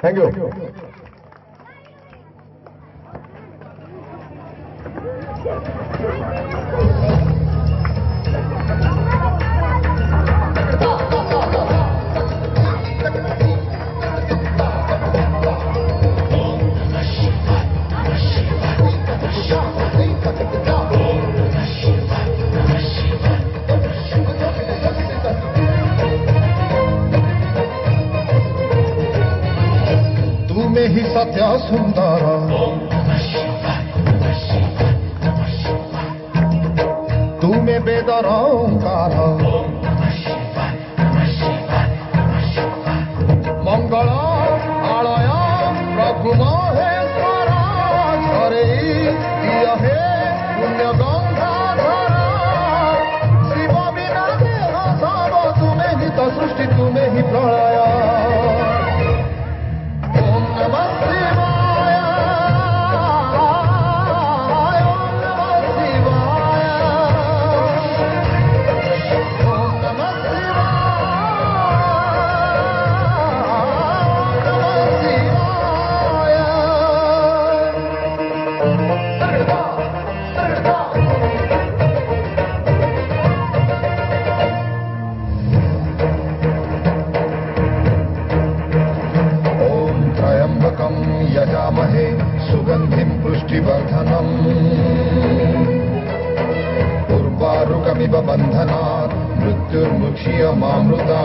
Thank you. तुम्हें ही सत्य सुंदर तुम्हें वेदर ओंकार मंगल आलय प्रभु महेश्वर हरे दिया हे पुण्य गंगाधर शिव बिना देह सब तुम्हें ही तो सृष्टि तुम्हें ही प्रलय यजामहे सुगंधिं पुष्टिवर्धनम् उर्वारुकमिव बन्धनात् मृत्युर्मुक्षीयमामृता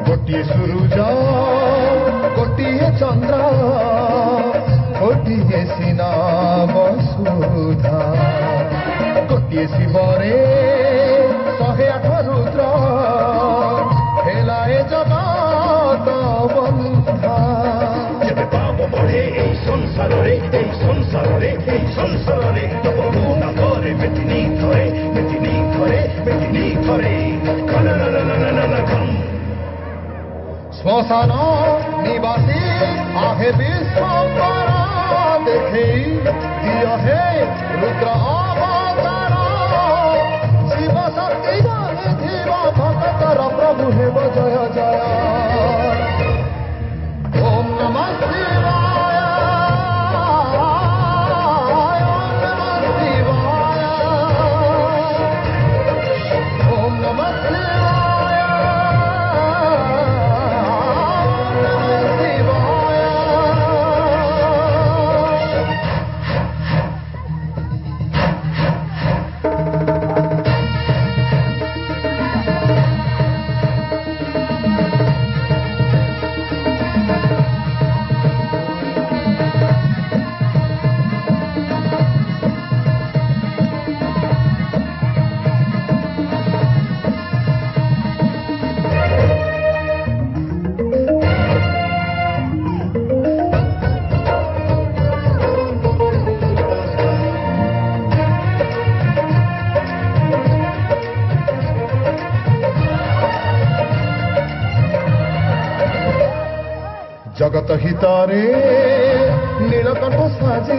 गोटिए सूरज गोटिए चंद्र गोटिए सीना वसुधा गोटिए शिवरे 108 रुद्र हेलाए जगत बंधा जेबे पाप बढ़े এই সংসারে তব গুণা করে মেদিনী ধরে श्मशान निवासी आहे विश्वंकर देखे दिया हे रुद्र अवतार शिव शक्ति जाने धीवा भक्तर प्रभु हे जय जय ओम नमः शिवाय ओम नमः शिवाय जगत हितारे नीलकंठ साजी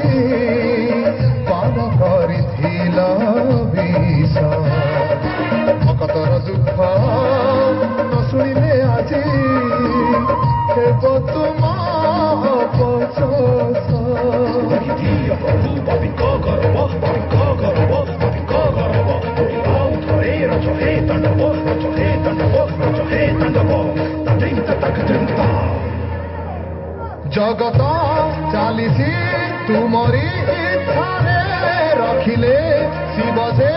पान करिथिल विष भक्तर दुख न शुणिले आज हेब तुम जगत चालीसी तुमरी इच्छारे रखिले शिव से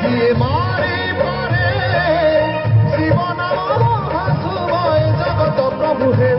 किए मारी पारे शिव नाम शुभ जगत प्रभु हे